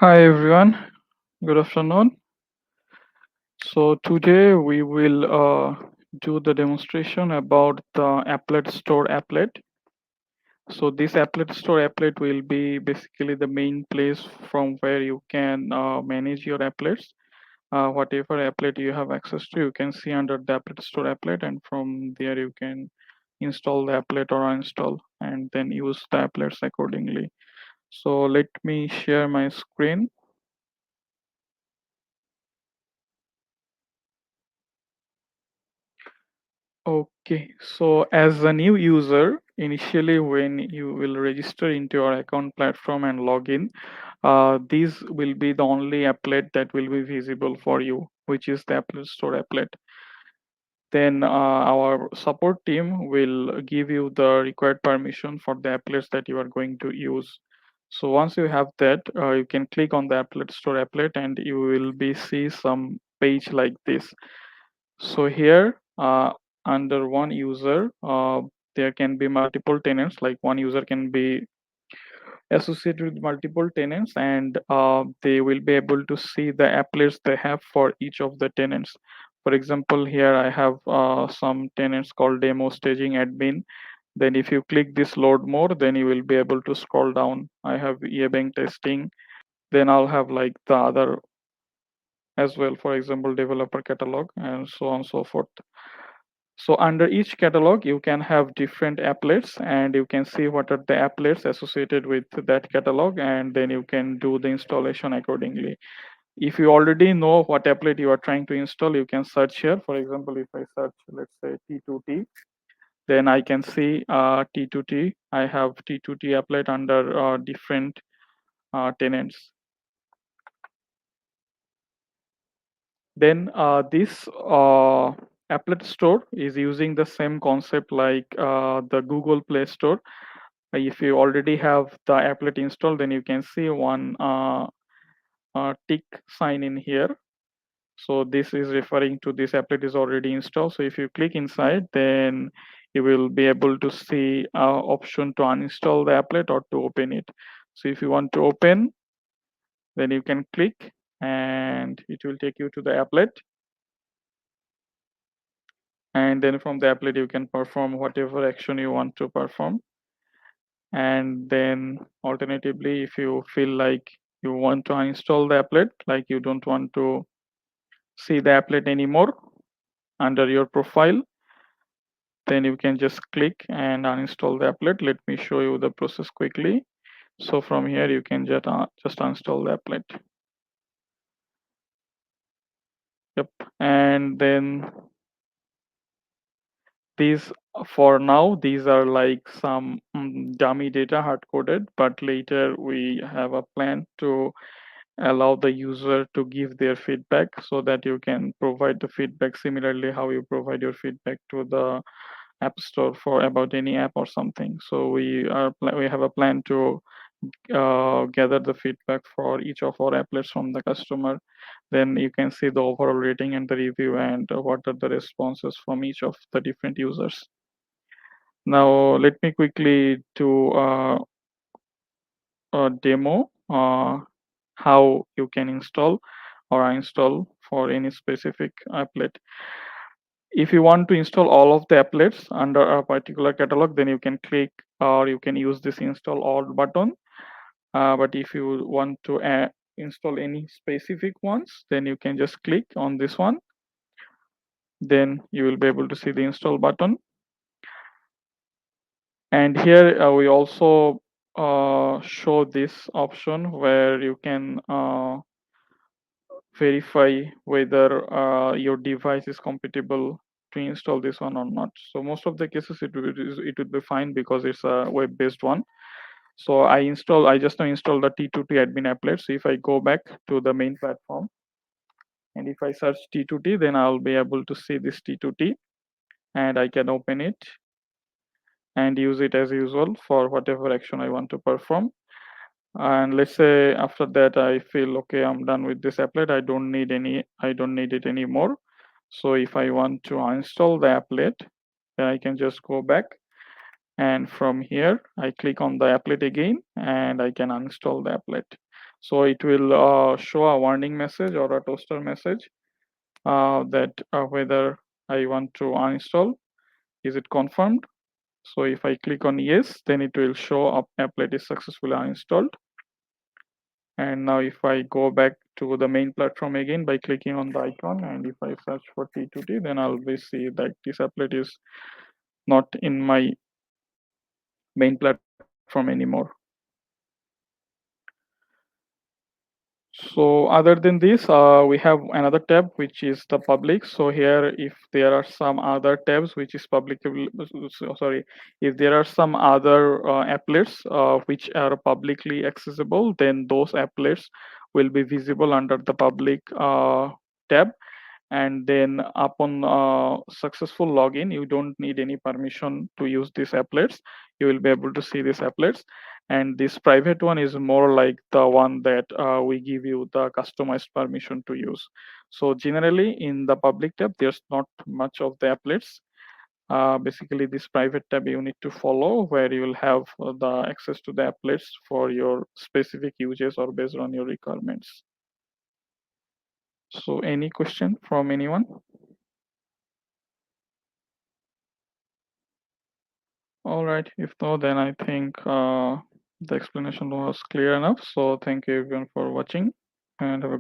Hi everyone, good afternoon. So today we will do the demonstration about the Applet Store applet. So this Applet Store applet will be basically the main place from where you can manage your applets. Whatever applet you have access to, you can see under the Applet Store applet, and from there you can install the applet or uninstall and then use the applets accordingly. So let me share my screen. Okay, so as a new user, initially when you will register into your account platform and log in, these will be the only applet that will be visible for you, which is the Applet Store applet. Then our support team will give you the required permission for the applets that you are going to use. So once you have that, you can click on the Applet Store applet and you will be see some page like this. So here, under one user, there can be multiple tenants. Like one user can be associated with multiple tenants, and they will be able to see the applets they have for each of the tenants. For example, here I have some tenants called demo staging admin. Then if you click this load more, then you will be able to scroll down. I have bank testing. Then I'll have like the other as well, for example, developer catalog and so on and so forth. So under each catalog, you can have different applets and you can see what are the applets associated with that catalog, and then you can do the installation accordingly. If you already know what applet you are trying to install, you can search here. For example, if I search, let's say T2T, then I can see T2T. I have T2T applet under different tenants. Then this Applet Store is using the same concept like the Google Play Store. If you already have the applet installed, then you can see one tick sign in here. So this is referring to this applet is already installed. So if you click inside, then you will be able to see option to uninstall the applet or to open it. So if you want to open, then you can click and it will take you to the applet. And then from the applet, you can perform whatever action you want to perform. And then alternatively, if you feel like you want to uninstall the applet, like you don't want to see the applet anymore under your profile, then you can just click and uninstall the applet. Let me show you the process quickly. So from here, you can just uninstall the applet. Yep. And then these, for now, these are like some dummy data hard coded, but later we have a plan to allow the user to give their feedback so that you can provide the feedback similarly how you provide your feedback to the app store for about any app or something. So we have a plan to gather the feedback for each of our applets from the customer. Then you can see the overall rating and the review and what are the responses from each of the different users. Now let me quickly do a demo how you can install or uninstall for any specific applet. If you want to install all of the applets under a particular catalog, then you can click or you can use this install all button. But if you want to install any specific ones, then you can just click on this one. Then you will be able to see the install button. And here we also show this option where you can verify whether your device is compatible to install this one or not. So most of the cases it would be fine because it's a web-based one. So I just now installed the T2T admin applet. So if I go back to the main platform and if I search T2T, then I'll be able to see this T2T and I can open it and use it as usual for whatever action I want to perform. And let's say after that I feel okay, I'm done with this applet, I don't need it anymore. So if I want to uninstall the applet, then I can just go back and from here I click on the applet again and I can uninstall the applet. So it will show a warning message or a toaster message that whether I want to uninstall, is it confirmed. So if I click on yes, then it will show up applet is successfully uninstalled. And now if I go back to the main platform again by clicking on the icon, and if I search for T2T, then I'll be see that this applet is not in my main platform anymore. So other than this, we have another tab which is the public. So here, if there are some other tabs which is publicly, sorry, if there are some other applets which are publicly accessible, then those applets will be visible under the public tab. And then upon successful login, you don't need any permission to use these applets. You will be able to see these applets, and this private one is more like the one that we give you the customized permission to use. So generally in the public tab there's not much of the applets. Basically this private tab you need to follow, where you will have the access to the applets for your specific uses or based on your requirements. So any question from anyone? All right. If no, then I think the explanation was clear enough. So thank you everyone for watching, and have a